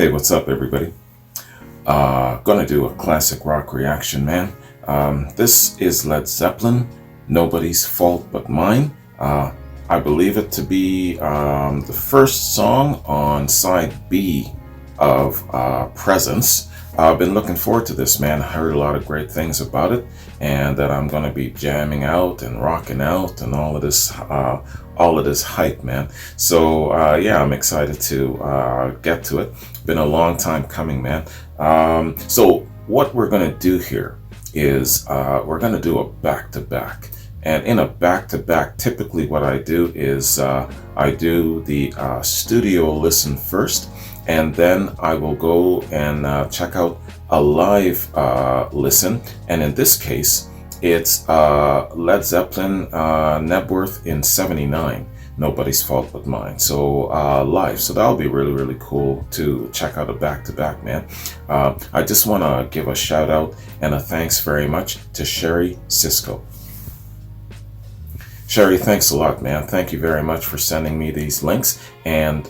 Hey, what's up, everybody? Gonna do a classic rock reaction, man. This is Led Zeppelin, Nobody's Fault But Mine. I believe it to be the first song on side B of Presence. I've been looking forward to this, man. I heard a lot of great things about it, and that I'm gonna be jamming out and rocking out and all of this hype, man. So yeah, I'm excited to get to it. Been a long time coming, man. So what we're gonna do here is we're gonna do a back-to-back. And in a back-to-back, typically what I do is I do the studio listen first, and then I will go and check out a live listen. And in this case, it's Led Zeppelin, Nebworth in '79, Nobody's Fault But Mine. So live. So that'll be really, really cool to check out a back-to-back, man. I just want to give a shout out and a thanks very much to Sherry Cisco. Sherry, thanks a lot, man. Thank you very much for sending me these links and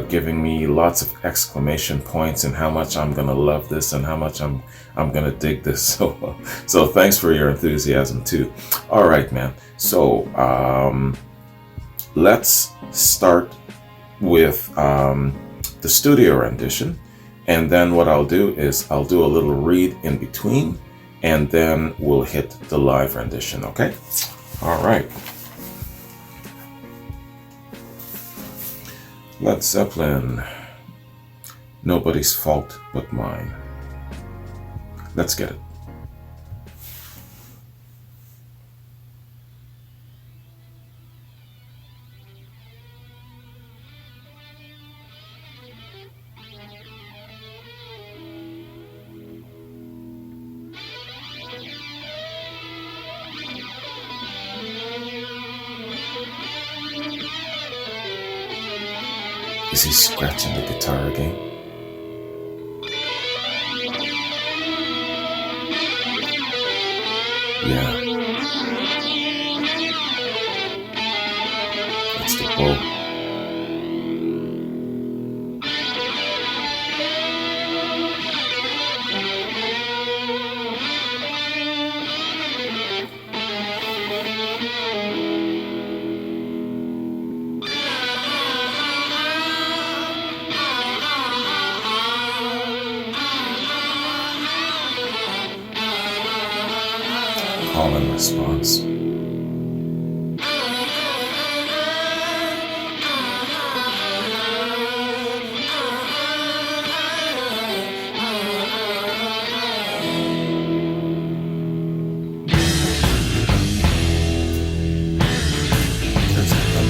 giving me lots of exclamation points and how much I'm gonna love this and how much I'm gonna dig this. So thanks for your enthusiasm too. All right, man. So let's start with the studio rendition, and then what I'll do is I'll do a little read in between, and then we'll hit the live rendition. Okay? All right. Led Zeppelin, Nobody's Fault But Mine. Let's get it. Is he scratching the guitar again? Yeah. It's the bow. Call and response. There's a thumb.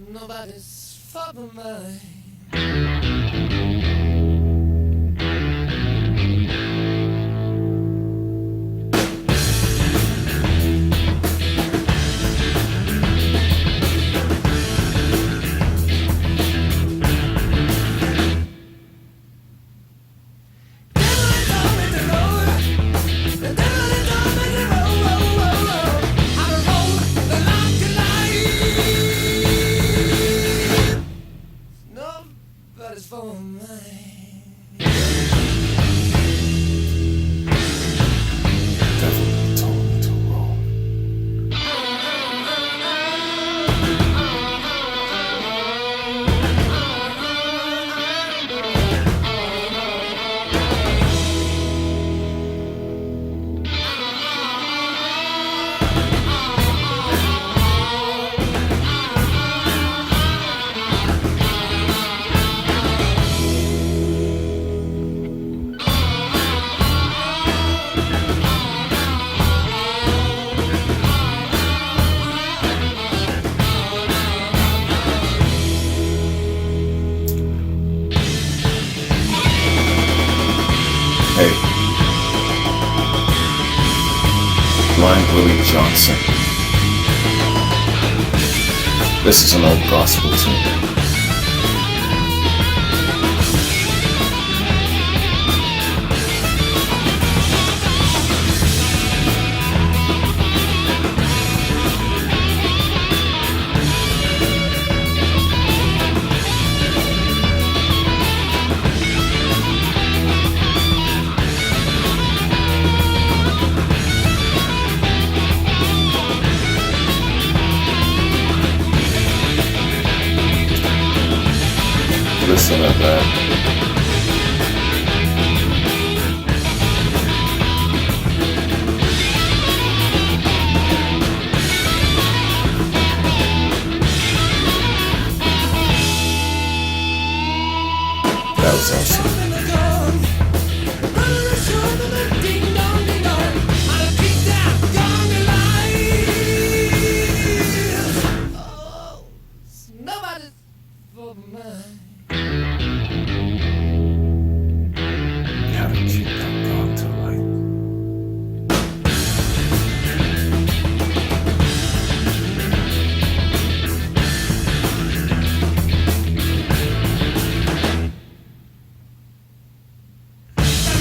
Nobody's fault but mine. No Johnson. This is an old gospel tune. Listen to that. That was awesome. Nobody's for mine. How to keep that God to light.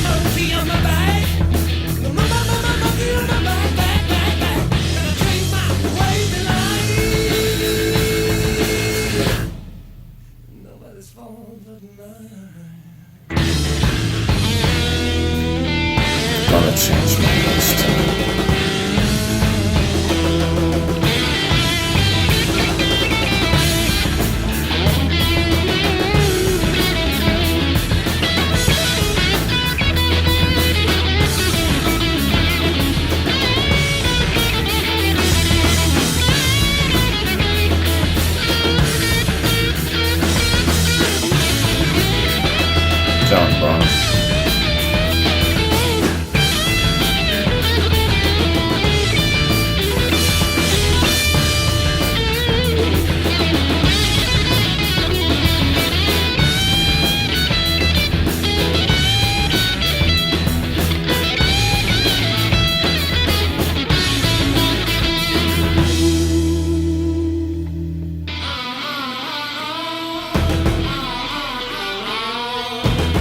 Monkey on my back. Monkey on my back. Gonna drink my way to life. Nobody's fault but mine. Gonna change my list tonight. John Bonham.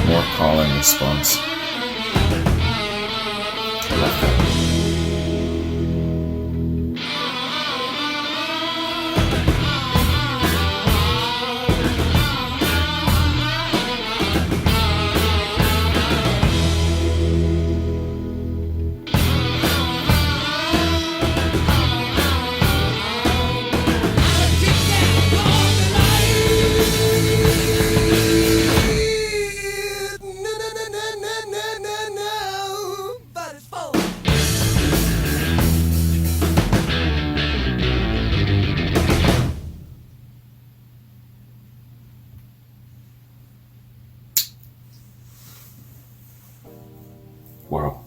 More call and response. I love that. Wow.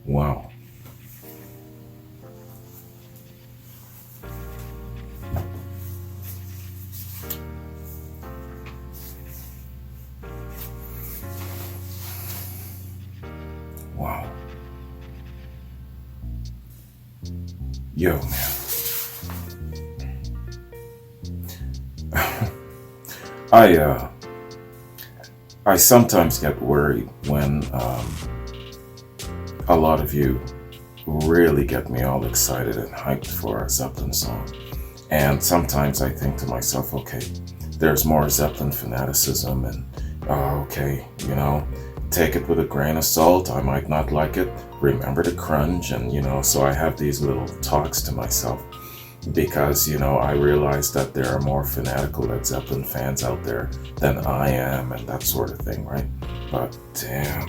Wow. Wow. Yo, man. I sometimes get worried when a lot of you really get me all excited and hyped for a Zeppelin song. And sometimes I think to myself, okay, there's more Zeppelin fanaticism and, okay, you know, take it with a grain of salt. I might not like it. Remember to crunch. And, you know, so I have these little talks to myself because, you know, I realize that there are more fanatical Led Zeppelin fans out there than I am and that sort of thing, right? But damn.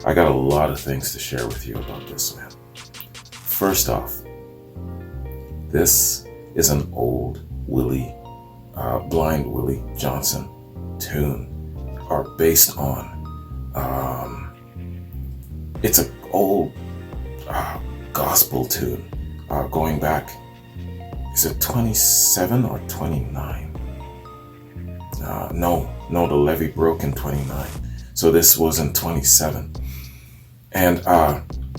I got a lot of things to share with you about this, man. First off, this is an old Blind Willie Johnson tune, or based on. It's an old gospel tune going back, is it 27 or 29? No, No, the levee broke in 29. So this was in 27. And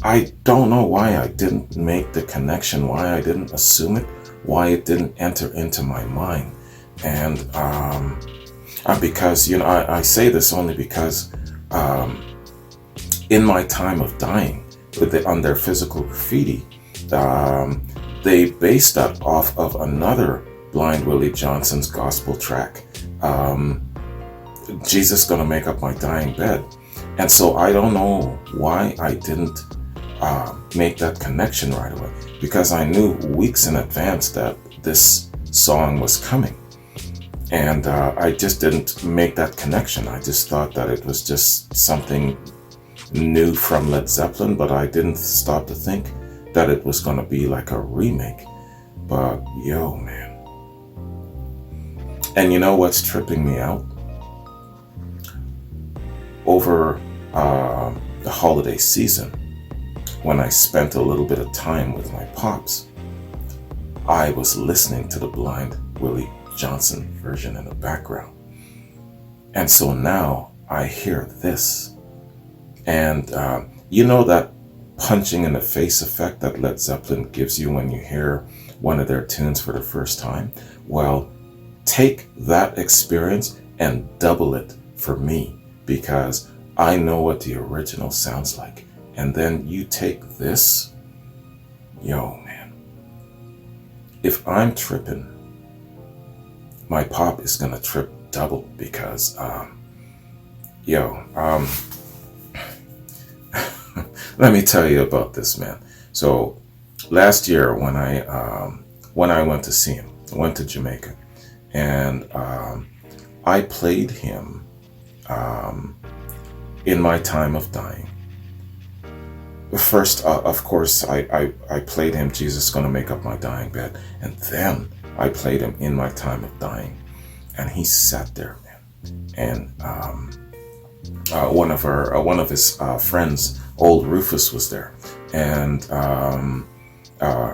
I don't know why I didn't make the connection, why I didn't assume it, why it didn't enter into my mind. And because, I say this only because in my time of dying, on their physical graffiti, they based that off of another Blind Willie Johnson's gospel track, Jesus Gonna Make Up My Dying Bed. And so I don't know why I didn't make that connection right away, because I knew weeks in advance that this song was coming. And I just didn't make that connection. I just thought that it was just something new from Led Zeppelin, but I didn't stop to think that it was going to be like a remake. But yo, man. And you know what's tripping me out? Over the holiday season, when I spent a little bit of time with my pops, I was listening to the Blind Willie Johnson version in the background. And so now I hear this. And you know that punching in the face effect that Led Zeppelin gives you when you hear one of their tunes for the first time? Well, take that experience and double it for me, because I know what the original sounds like. And then you take this, yo, man. If I'm tripping, my pop is gonna trip double, because, let me tell you about this, man. So last year when I went to see him, I went to Jamaica, and I played him in my time of dying. First, of course, I played him Jesus Gonna Make Up My Dying Bed, and then I played him in my time of dying, and he sat there, man. And one of his friends, old Rufus, was there, and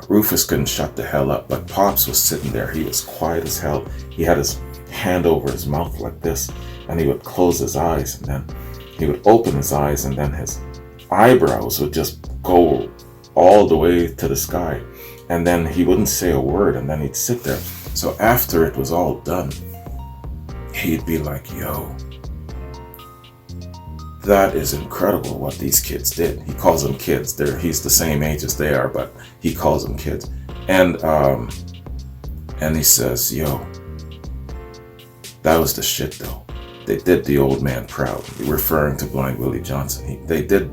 Rufus couldn't shut the hell up, but Pops was sitting there. He was quiet as hell. He had his hand over his mouth like this, and he would close his eyes, and then he would open his eyes, and then his eyebrows would just go all the way to the sky, and then he wouldn't say a word, and then he'd sit there. So after it was all done, he'd be like, yo, that is incredible what these kids did. He calls them kids. He's the same age as they are, but he calls them kids. And he says, yo, that was the shit though. They did the old man proud. Referring to Blind Willie Johnson. They did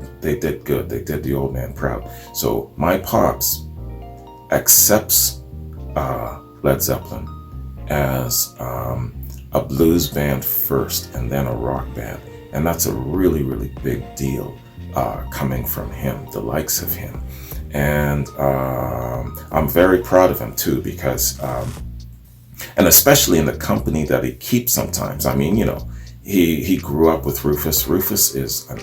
good. They did the old man proud. So my pops accepts Led Zeppelin as a blues band first, and then a rock band. And that's a really, really big deal coming from him, the likes of him. And I'm very proud of him too, because, and especially in the company that he keeps sometimes. I mean, he grew up with Rufus. Rufus is an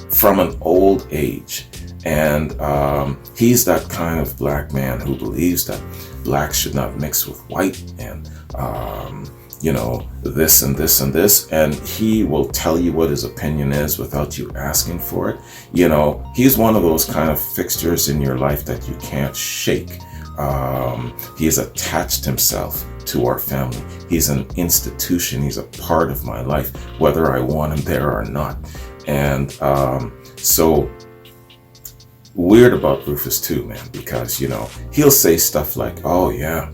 from an old age. And he's that kind of black man who believes that blacks should not mix with white, and this and this and this, and he will tell you what his opinion is without you asking for it. He's one of those kind of fixtures in your life that you can't shake. He has attached himself to our family. He's an institution. He's a part of my life, whether I want him there or not. And so weird about Rufus too, man, because he'll say stuff like, oh yeah,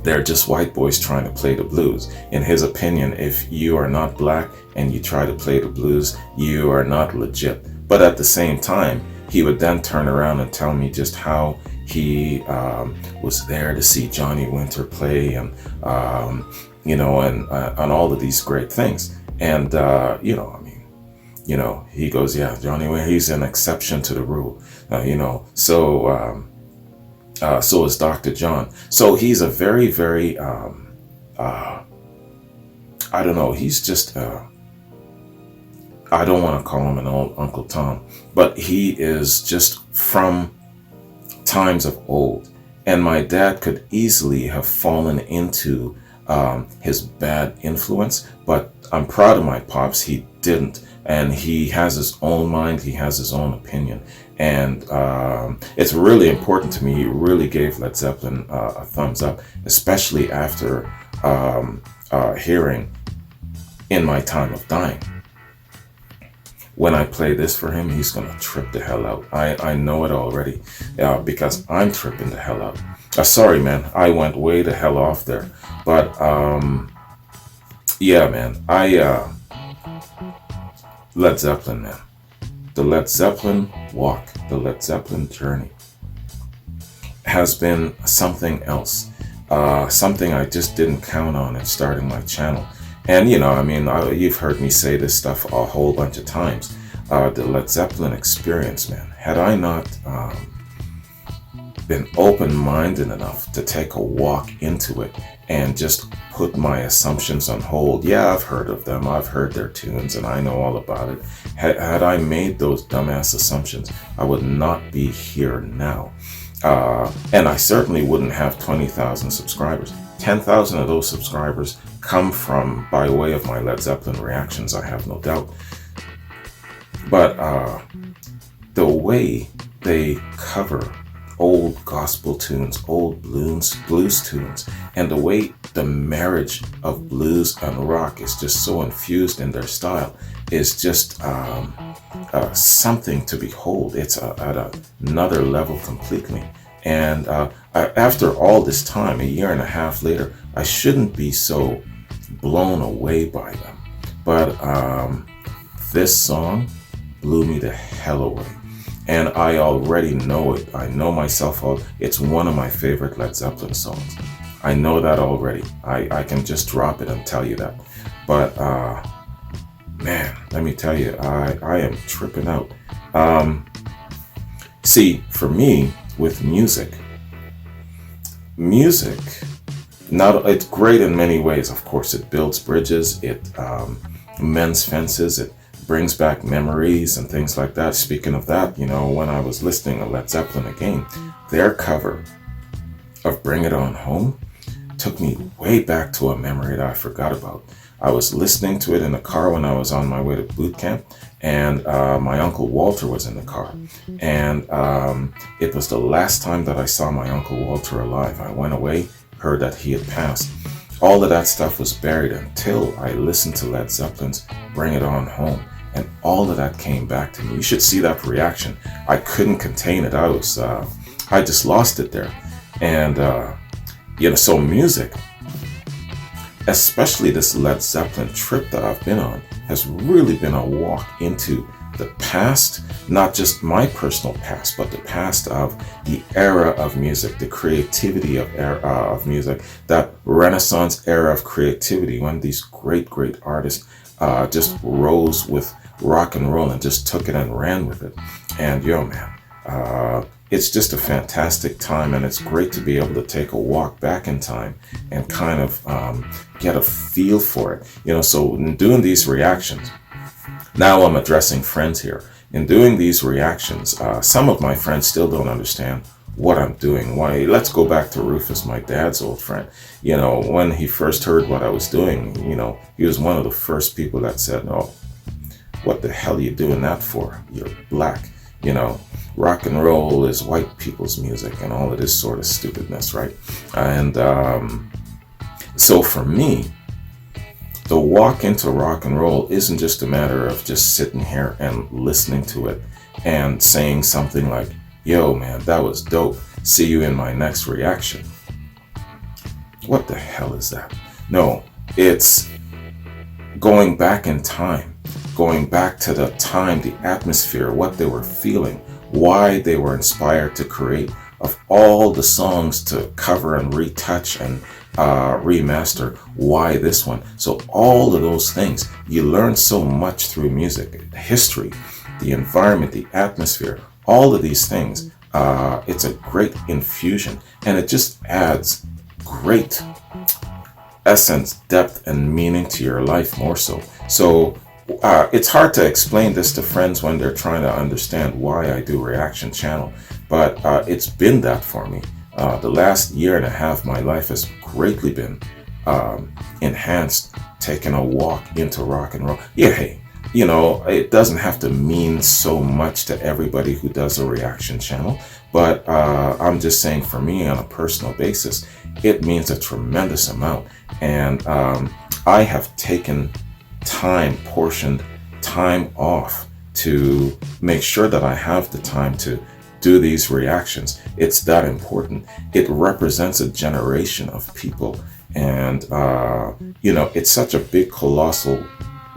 they're just white boys trying to play the blues. In his opinion, if you are not black and you try to play the blues, you are not legit. But at the same time, he would then turn around and tell me just how he was there to see Johnny Winter play, and and all of these great things. And he goes, yeah, Johnny, he's an exception to the rule, so is Dr. John. So he's a very, very, I don't know, he's just, I don't want to call him an old Uncle Tom, but he is just from times of old. And my dad could easily have fallen into his bad influence, but I'm proud of my pops. He didn't. And he has his own mind, he has his own opinion. And it's really important to me. He really gave Led Zeppelin a thumbs up, especially after hearing In My Time of Dying. When I play this for him, he's going to trip the hell out. I know it already because I'm tripping the hell out. Sorry, man. I went way the hell off there. But, yeah, man. Led Zeppelin, man. The Led Zeppelin walk, the Led Zeppelin journey has been something else. Something I just didn't count on in starting my channel. And, you know, I mean, you've heard me say this stuff a whole bunch of times. The Led Zeppelin experience, man. Had I not been open-minded enough to take a walk into it and just put my assumptions on hold. Yeah, I've heard of them. I've heard their tunes and I know all about it. Had I made those dumbass assumptions, I would not be here now. And I certainly wouldn't have 20,000 subscribers. 10,000 of those subscribers come from by way of my Led Zeppelin reactions, I have no doubt. But the way they cover old gospel tunes, old blues tunes, and the way the marriage of blues and rock is just so infused in their style is just something to behold. It's at another level completely. And after all this time, a year and a half later, I shouldn't be so blown away by them. But this song blew me the hell away. And I already know it. I know myself. It's one of my favorite Led Zeppelin songs. I know that already. I can just drop it and tell you that. But man, let me tell you, I am tripping out. See, for me, with music, it's great in many ways. Of course, it builds bridges, it mends fences, it brings back memories and things like that. Speaking of that, you know, when I was listening to Led Zeppelin again, their cover of Bring It On Home took me way back to a memory that I forgot about. I was listening to it in the car when I was on my way to boot camp, and my Uncle Walter was in the car. And it was the last time that I saw my Uncle Walter alive. I went away, heard that he had passed. All of that stuff was buried until I listened to Led Zeppelin's Bring It On Home. And all of that came back to me. You should see that reaction. I couldn't contain it. I just lost it there. And, you know, so music, especially this Led Zeppelin trip that I've been on, has really been a walk into the past, not just my personal past, but the past of the era of music, the creativity of music, that Renaissance era of creativity when these great artists just rose with rock and roll and just took it and ran with it. And yo, man, it's just a fantastic time, and it's great to be able to take a walk back in time and kind of get a feel for it. You know, so in doing these reactions, now I'm addressing friends here. In doing these reactions, some of my friends still don't understand what I'm doing. Why? Let's go back to Rufus, my dad's old friend. You know, when he first heard what I was doing, you know, he was one of the first people that said, "Oh, what the hell are you doing that for? You're black. You know, rock and roll is white people's music," and all of this sort of stupidness, right? And so for me, the walk into rock and roll isn't just a matter of just sitting here and listening to it and saying something like, "Yo, man, that was dope. See you in my next reaction." What the hell is that? No, it's going back in time, going back to the time, the atmosphere, what they were feeling, why they were inspired to create, of all the songs to cover and retouch and remaster, why this one. So all of those things, you learn so much through music, history, the environment, the atmosphere, all of these things. It's a great infusion, and it just adds great essence, depth, and meaning to your life more so. So it's hard to explain this to friends when they're trying to understand why I do reaction channel. but it's been that for me. The last year and a half, my life has greatly been enhanced, taking a walk into rock and roll. Yeah, hey, it doesn't have to mean so much to everybody who does a reaction channel, but I'm just saying for me on a personal basis, it means a tremendous amount. And I have taken portioned time off to make sure that I have the time to do these reactions. It's that important. It represents a generation of people. And, it's such a big, colossal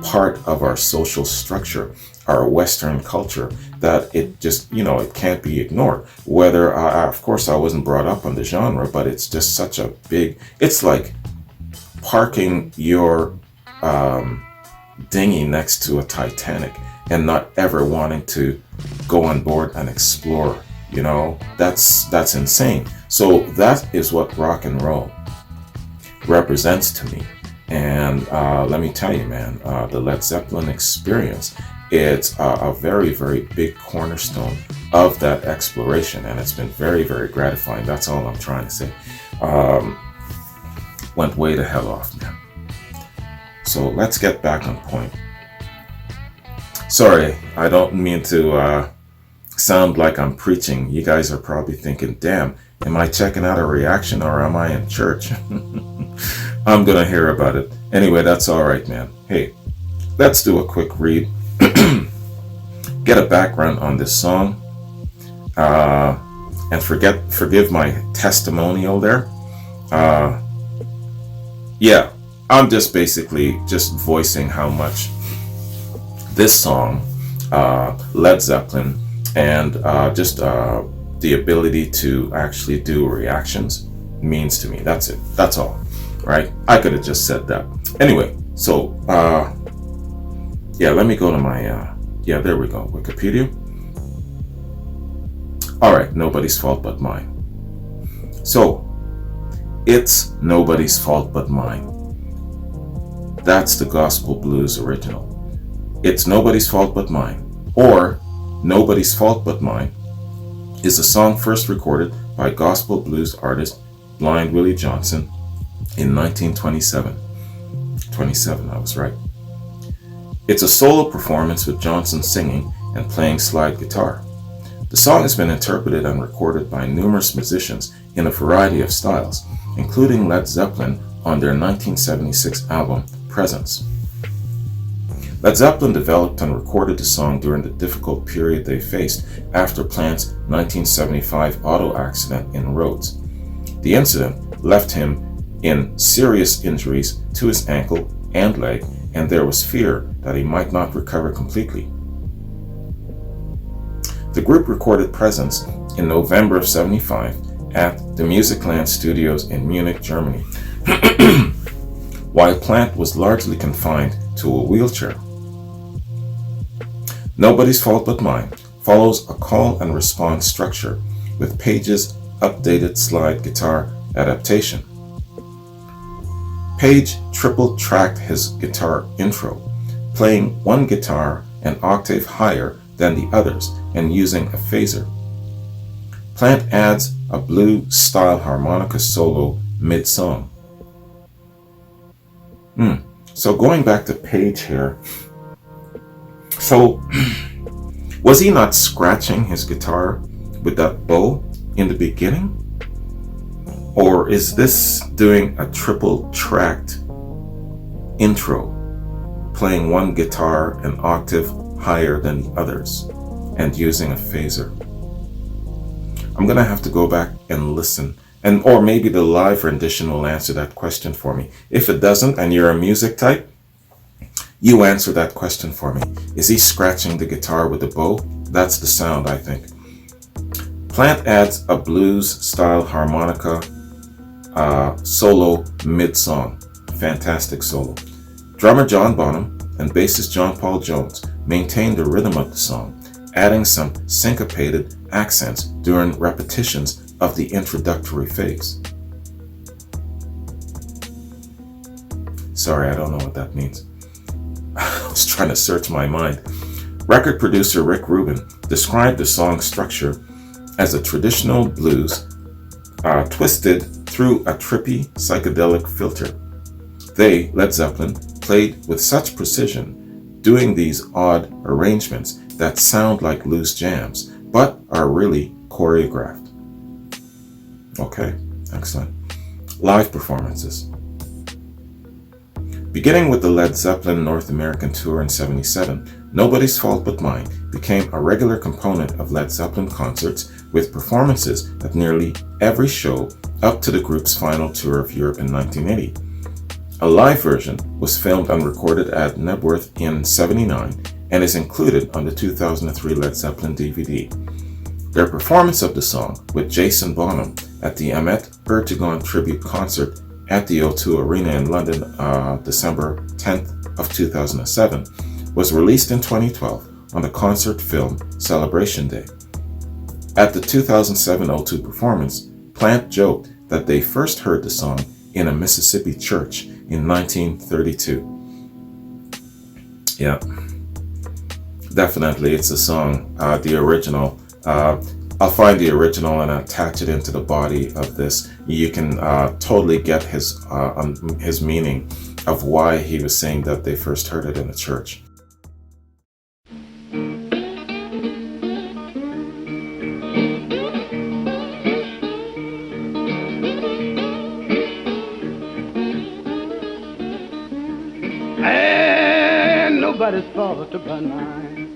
part of our social structure, our Western culture, that it just, it can't be ignored. Whether, of course, I wasn't brought up on the genre, but it's just such a big, it's like parking your dinghy next to a Titanic and not ever wanting to go on board and explore. That's insane. So that is what rock and roll represents to me. And let me tell you, man, the Led Zeppelin experience, it's a very, very big cornerstone of that exploration, and it's been very, very gratifying. That's all I'm trying to say. Went way the hell off, man. So let's get back on point. Sorry, I don't mean to sound like I'm preaching. You guys are probably thinking, damn, am I checking out a reaction or am I in church? I'm gonna hear about it. Anyway, that's all right, man. Hey, let's do a quick read. Get a background on this song. And forgive my testimonial there. Yeah, I'm just basically just voicing how much this song, Led Zeppelin, and just the ability to actually do reactions means to me. That's it. That's all. Right? I could have just said that. Anyway, so yeah, let me go to my yeah, there we go. Wikipedia. All right, nobody's fault but mine. So it's nobody's fault but mine. That's the gospel blues original. It's nobody's fault but mine, or nobody's fault but mine, is a song first recorded by gospel blues artist Blind Willie Johnson in 1927. 27, I was right. It's a solo performance with Johnson singing and playing slide guitar. The song has been interpreted and recorded by numerous musicians in a variety of styles, including Led Zeppelin on their 1976 album Presence. Led Zeppelin developed and recorded the song during the difficult period they faced after Plant's 1975 auto accident in Rhodes. The incident left him in serious injuries to his ankle and leg, and there was fear that he might not recover completely. The group recorded Presence in November of '75 at the Musicland Studios in Munich, Germany, while Plant was largely confined to a wheelchair. Nobody's Fault But Mine follows a call and response structure with Page's updated slide guitar adaptation. Page triple-tracked his guitar intro, playing one guitar an octave higher than the others and using a phaser. Plant adds a blues-style harmonica solo mid-song. So going back to Page here, so was he not scratching his guitar with that bow in the beginning? Or is this doing a triple-tracked intro, playing one guitar an octave higher than the others and using a phaser? I'm gonna have to go back and listen, or maybe the live rendition will answer that question for me. If it doesn't, and you're a music type, you answer that question for me. Is he scratching the guitar with a bow? That's the sound, I think. Plant adds a blues-style harmonica solo mid-song. Fantastic solo. Drummer John Bonham and bassist John Paul Jones maintain the rhythm of the song, adding some syncopated accents during repetitions of the introductory phase. Sorry, I don't know what that means. I was trying to search my mind. Record producer Rick Rubin described the song's structure as a traditional blues twisted through a trippy psychedelic filter. They, Led Zeppelin, played with such precision, doing these odd arrangements that sound like loose jams, but are really choreographed. Okay, excellent. Live performances. Beginning with the Led Zeppelin North American tour in '77, Nobody's Fault But Mine became a regular component of Led Zeppelin concerts, with performances at nearly every show up to the group's final tour of Europe in 1980. A live version was filmed and recorded at Nebworth in '79 and is included on the 2003 Led Zeppelin DVD. Their performance of the song with Jason Bonham at the Ahmet Ertegun tribute concert at the O2 Arena in London, December 10th of 2007, was released in 2012 on the concert film Celebration Day. At the 2007 O2 performance, Plant joked that they first heard the song in a Mississippi church in 1932. Yeah, definitely it's a song, the original. I'll find the original and attach it into the body of this. You can totally get his meaning of why he was saying that they first heard it in a church. And nobody's fault but mine.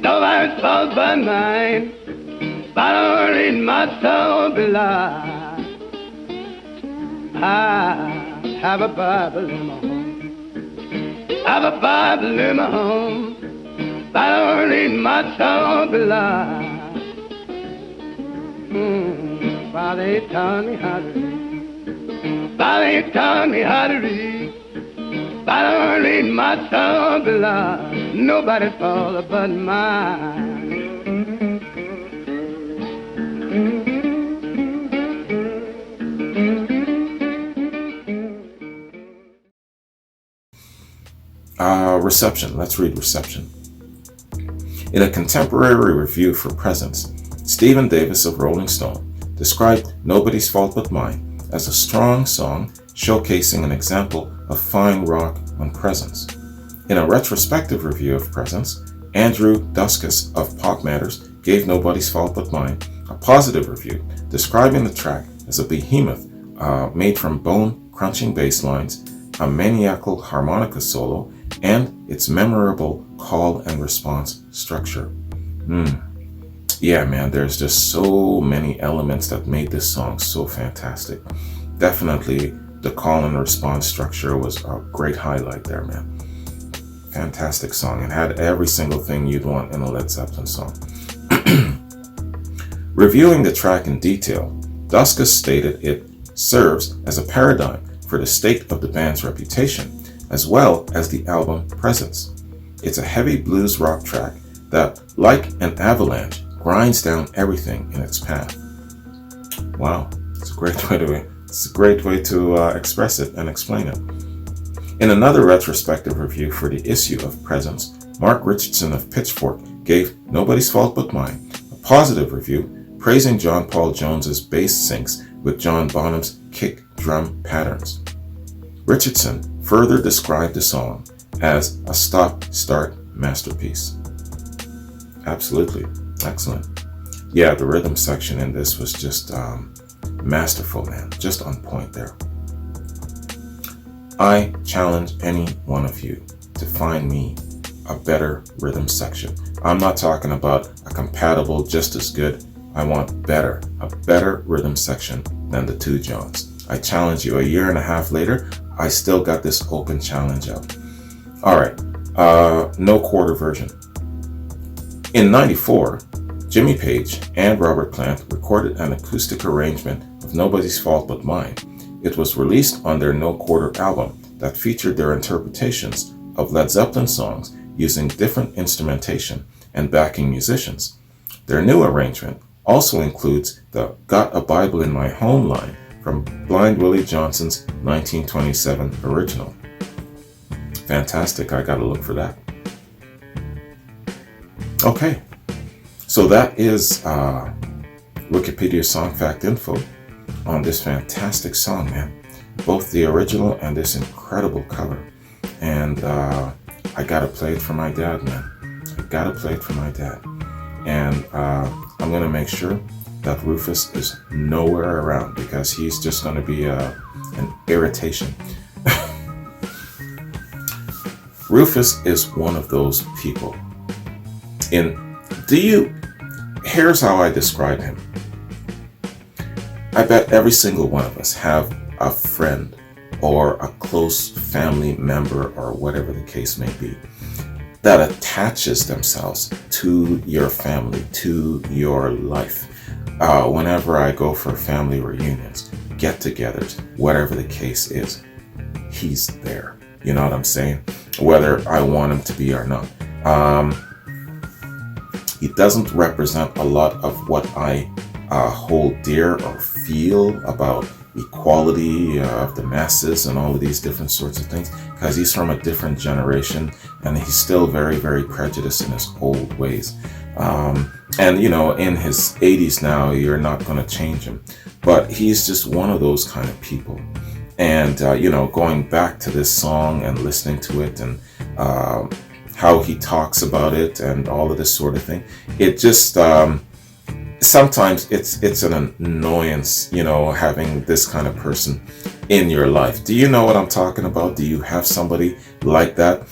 Nobody's fault but mine. But I don't read my soul blind. I have a Bible in my home. I have a Bible in my home. But I don't read my soul blind. Father, he taught me how to read. Father, he taught me how to read. But I don't read my soul blind. Nobody's fault but mine. Reception. Let's read reception. In a contemporary review for Presence, Stephen Davis of Rolling Stone described Nobody's Fault But Mine as a strong song showcasing an example of fine rock on Presence. In a retrospective review of Presence, Andrew Duskus of Pop Matters gave Nobody's Fault But Mine a positive review, describing the track as a behemoth made from bone-crunching bass lines, a maniacal harmonica solo, and its memorable call and response structure. Yeah, man, there's just so many elements that made this song so fantastic. Definitely the call and response structure was a great highlight there, man. Fantastic song, and had every single thing you'd want in a Led Zeppelin song. Reviewing the track in detail, Duskus stated it serves as a paradigm for the state of the band's reputation, as well as the album Presence. It's a heavy blues rock track that, like an avalanche, grinds down everything in its path. Wow, it's a great way to express it and explain it. In another retrospective review for the issue of Presence, Mark Richardson of Pitchfork gave Nobody's Fault But Mine a positive review, praising John Paul Jones's bass syncs with John Bonham's kick drum patterns. Richardson further described the song as a stop-start masterpiece. Absolutely, excellent. Yeah, the rhythm section in this was just masterful, man, just on point there. I challenge any one of you to find me a better rhythm section. I'm not talking about a compatible, just as good. I want a better rhythm section than the Two Johns. I challenge you. A year and a half later, I still got this open challenge out. All right, no quarter version. In '94, Jimmy Page and Robert Plant recorded an acoustic arrangement of Nobody's Fault But Mine. It was released on their No Quarter album that featured their interpretations of Led Zeppelin songs using different instrumentation and backing musicians. Their new arrangement also includes the Got a Bible in My Home line from Blind Willie Johnson's 1927 original. Fantastic, I gotta look for that. Okay, so that is Wikipedia song fact info on this fantastic song, man. Both the original and this incredible cover. And I gotta play it for my dad, man. I gotta play it for my dad. And I'm gonna make sure that Rufus is nowhere around, because he's just gonna be an irritation. Rufus is one of those people. Here's how I describe him. I bet every single one of us have a friend or a close family member, or whatever the case may be, that attaches themselves to your family, to your life. Whenever I go for family reunions, get-togethers, whatever the case is, he's there. You know what I'm saying? Whether I want him to be or not. He doesn't represent a lot of what I hold dear or feel about equality of the masses and all of these different sorts of things, because he's from a different generation and he's still very, very prejudiced in his old ways. And you know, in his 80s now, you're not going to change him, but he's just one of those kind of people. And you know, going back to this song and listening to it, and how he talks about it and all of this sort of thing, it just sometimes it's an annoyance, you know, having this kind of person in your life. Do you know what I'm talking about? Do you have somebody like that?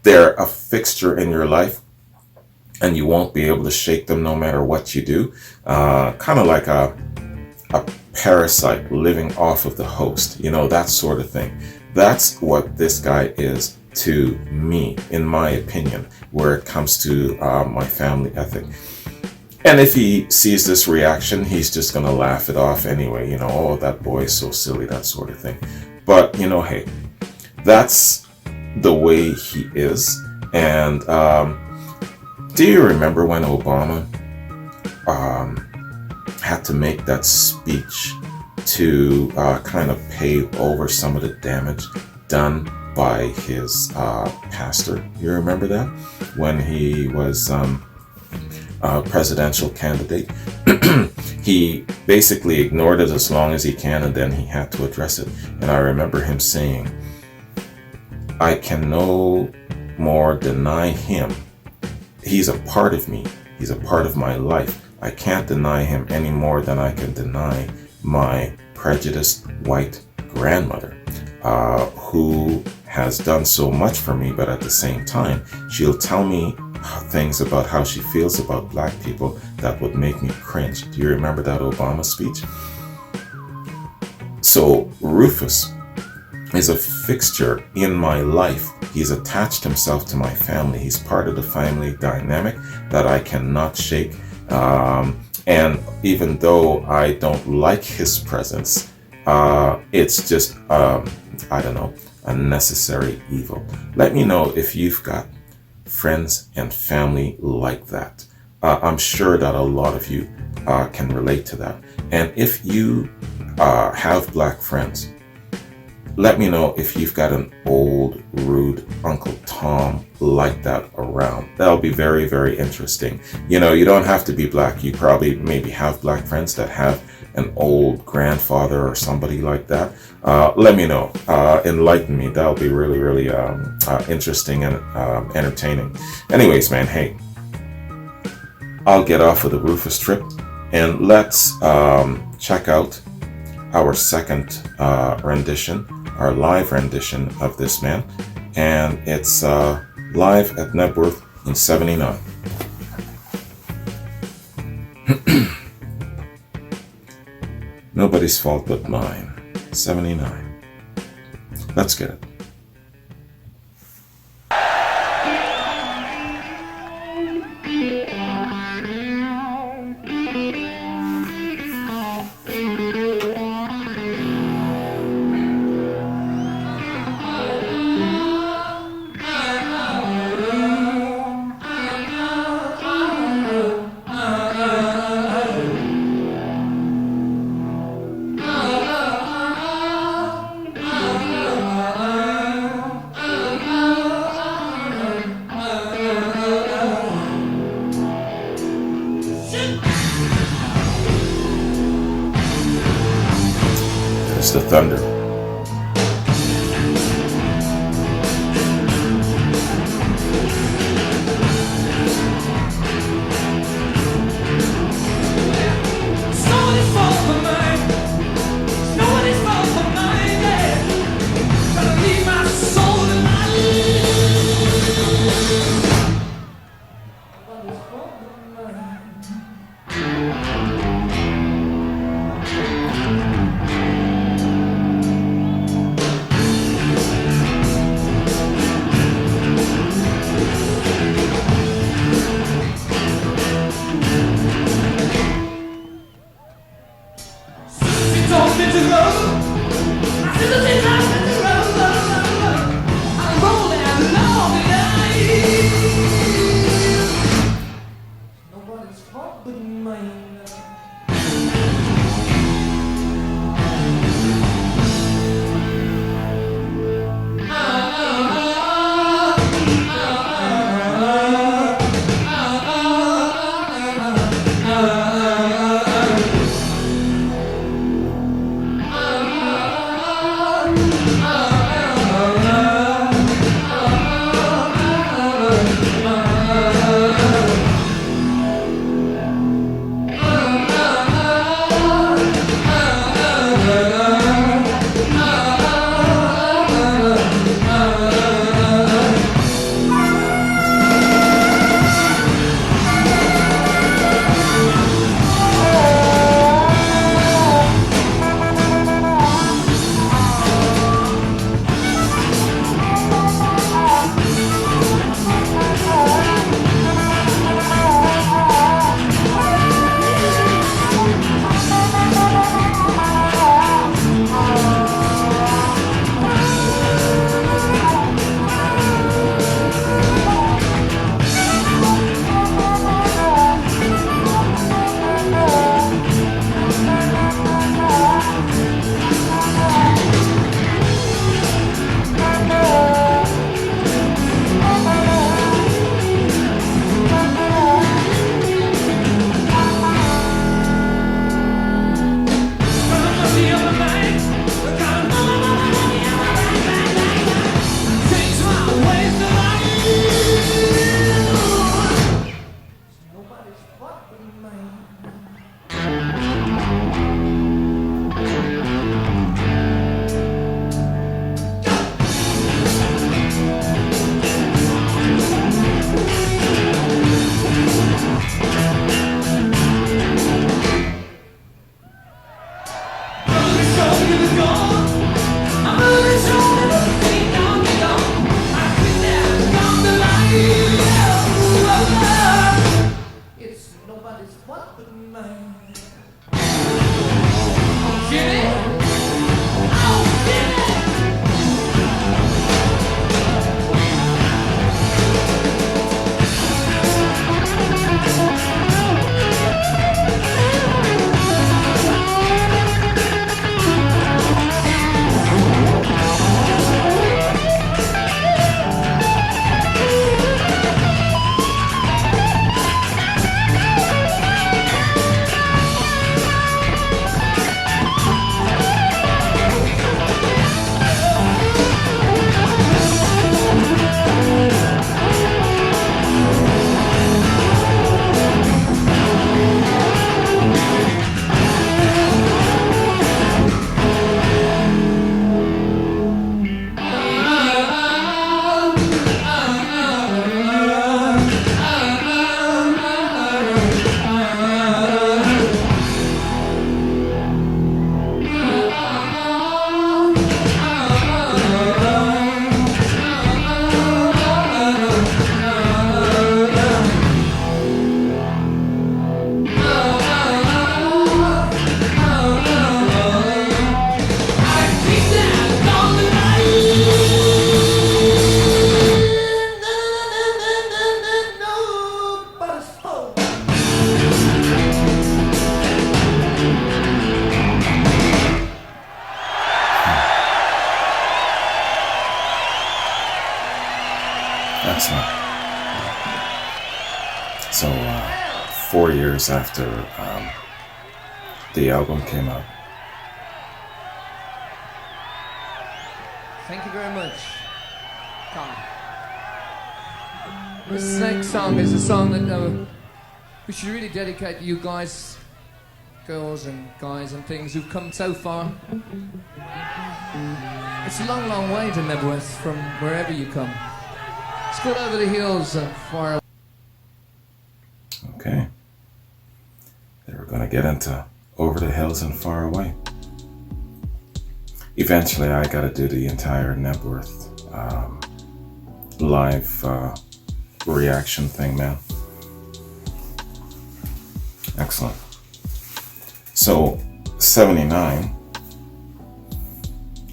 They're a fixture in your life, and you won't be able to shake them no matter what you do. Kind of like a parasite living off of the host, you know, that sort of thing. That's what this guy is to me, in my opinion, where it comes to my family ethic. And if he sees this reaction, he's just going to laugh it off anyway, you know, oh, that boy is so silly, that sort of thing. But, you know, hey, that's the way he is. And do you remember when Obama had to make that speech to kind of pave over some of the damage done by his pastor? You remember that? When he was presidential candidate, he basically ignored it as long as he can, and then he had to address it. And I remember him saying, I can no more deny him. He's a part of me. He's a part of my life. I can't deny him any more than I can deny my prejudiced white grandmother, who has done so much for me, but at the same time, she'll tell me things about how she feels about black people that would make me cringe. Do you remember that Obama speech? So Rufus is a fixture in my life. He's attached himself to my family. He's part of the family dynamic that I cannot shake. And even though I don't like his presence, it's just, I don't know, a necessary evil. Let me know if you've got friends and family like that. I'm sure that a lot of you can relate to that. And if you have black friends, let me know if you've got an old, rude Uncle Tom like that around. That'll be very, very interesting. You know, you don't have to be black. You probably maybe have black friends that have an old grandfather or somebody like that. Let me know. Enlighten me. That'll be really, really interesting and entertaining. Anyways, man, hey, I'll get off of the Rufus trip, and let's check out our second rendition, our live rendition of this man. And it's live at Nebworth in '79. Nobody's Fault But Mine, '79. Let's get it. It's the thunder. Excellent. So, 4 years after the album came out, Thank you very much. Come. This next song is a song that we should really dedicate to you guys, girls and guys and things who've come so far. It's a long, long way to Nebworth from wherever you come. It's called Over the Hills and Far Away. Okay. They were going to get into Over the Hills and Far Away. Eventually, I got to do the entire Nebworth live reaction thing, man. Excellent. So, 79.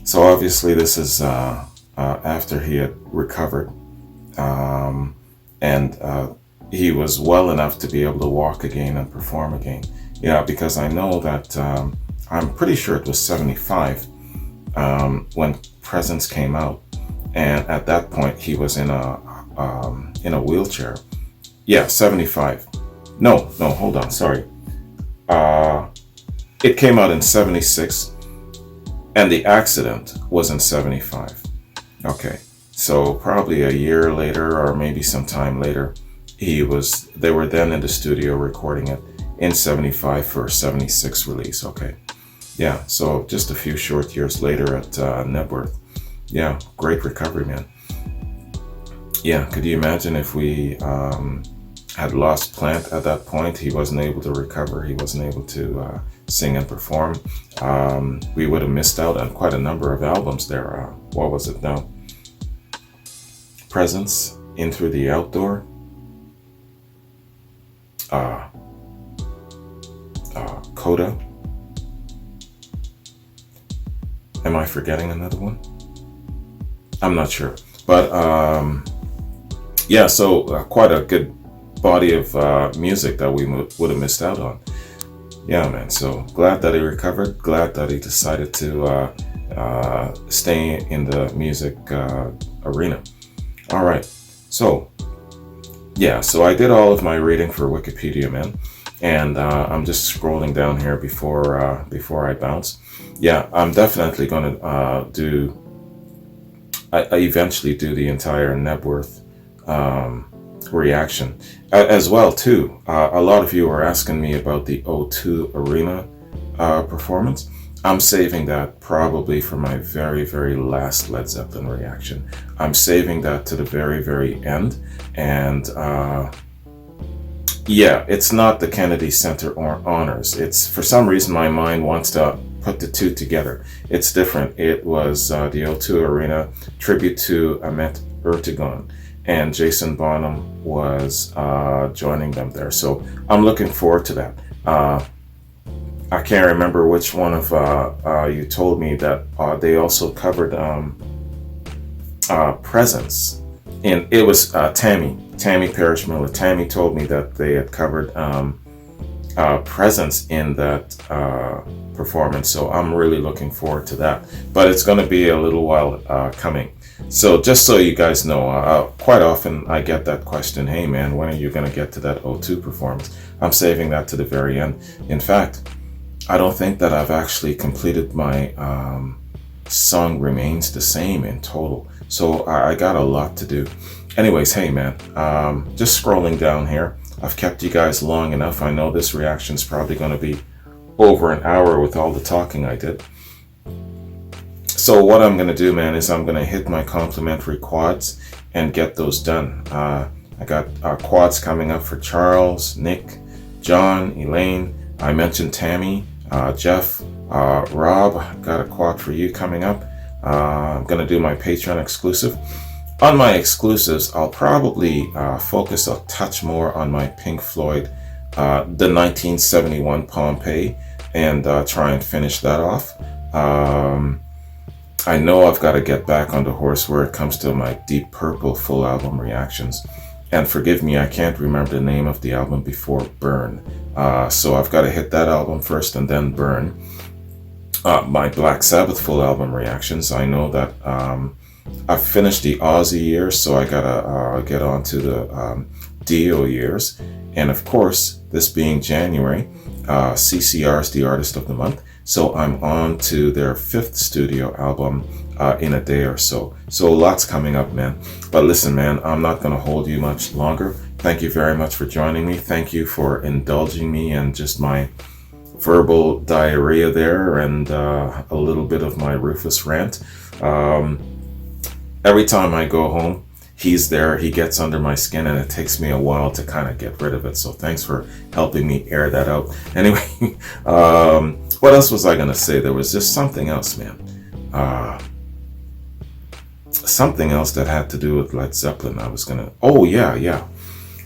So obviously this is after he had recovered, and he was well enough to be able to walk again and perform again. Yeah, because I know that I'm pretty sure it was 75 when Presence came out, and at that point he was in a wheelchair. Yeah, 75. No, hold on, sorry. It came out in 76. And the accident was in 75. Okay, so probably a year later or maybe some time later, they were then in the studio recording it in 75 for a 76 release. Okay, yeah, so just a few short years later at Nebworth. Yeah, great recovery, man. Yeah, could you imagine if we had lost Plant at that point? He wasn't able to recover. He wasn't able to sing and perform. We would have missed out on quite a number of albums there. What was it now? Presence, In Through the Outdoor. Coda. Am I forgetting another one? I'm not sure. But yeah, so quite a good body of music that we would have missed out on. Yeah, man, so glad that he recovered, glad that he decided to stay in the music arena. All right, so yeah, so I did all of my reading for Wikipedia, man, and I'm just scrolling down here before I bounce. Yeah, I'm definitely going to I eventually do the entire Nebworth reaction as well too. A lot of you are asking me about the O2 Arena performance. I'm saving that probably for my very, very last Led Zeppelin reaction. I'm saving that to the very, very end. And yeah, it's not the Kennedy Center Honors. It's, for some reason, my mind wants to put the two together. It's different. It was the O2 Arena tribute to Ahmet Ertegun, and Jason Bonham was joining them there. So I'm looking forward to that. I can't remember which one of you told me that they also covered Presence. And it was Tammy Parrish Miller. Tammy told me that they had covered Presence in that performance. So I'm really looking forward to that. But it's going to be a little while coming. So just so you guys know, quite often I get that question, hey man, when are you going to get to that O2 performance? I'm saving that to the very end. In fact, I don't think that I've actually completed my Song Remains the Same in total. So I got a lot to do. Anyways, hey man, just scrolling down here. I've kept you guys long enough. I know this reaction's probably going to be over an hour with all the talking I did. So what I'm going to do, man, is I'm going to hit my complimentary quads and get those done. I got quads coming up for Charles, Nick, John, Elaine. I mentioned Tammy, Jeff, Rob. Got a quad for you coming up. I'm going to do my Patreon exclusive. On my exclusives, I'll probably focus a touch more on my Pink Floyd, the 1971 Pompeii, and try and finish that off. I know I've got to get back on the horse where it comes to my Deep Purple full album reactions. And forgive me, I can't remember the name of the album before Burn. So I've got to hit that album first and then Burn. My Black Sabbath full album reactions, I know that I've finished the Ozzy years, so I gotta get on to the Dio years. And of course, this being January, CCR is the Artist of the Month. So I'm on to their 5th studio album in a day or so. So lots coming up, man. But listen, man, I'm not going to hold you much longer. Thank you very much for joining me. Thank you for indulging me and just my verbal diarrhea there and a little bit of my Rufus rant. Every time I go home, he's there, he gets under my skin, and it takes me a while to kind of get rid of it. So thanks for helping me air that out. Anyway, what else was I going to say? There was just something else, man. Something else that had to do with Led Zeppelin. Oh, yeah.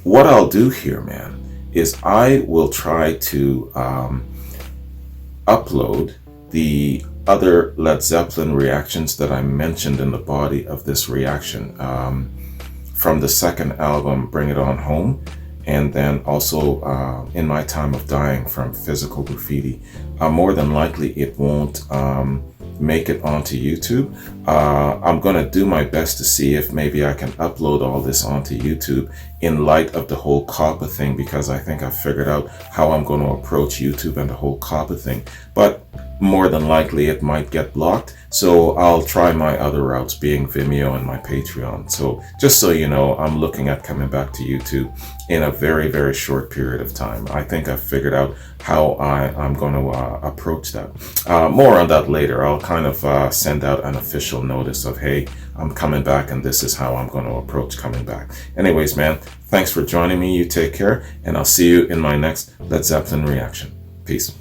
What I'll do here, man, is I will try to upload the other Led Zeppelin reactions that I mentioned in the body of this reaction from the second album, Bring It On Home, and then also In My Time of Dying from Physical Graffiti. More than likely it won't make it onto YouTube. I'm gonna do my best to see if maybe I can upload all this onto YouTube in light of the whole COPPA thing, because I think I've figured out how I'm going to approach YouTube and the whole COPPA thing. But more than likely it might get blocked, so I'll try my other routes, being Vimeo and my Patreon. So just so you know, I'm looking at coming back to YouTube in a very, very short period of time. I think I've figured out how I'm going to approach that. More on that later. I'll kind of send out an official notice of, hey, I'm coming back and this is how I'm going to approach coming back. Anyways, man, thanks for joining me. You take care, and I'll see you in my next Led Zeppelin reaction. Peace.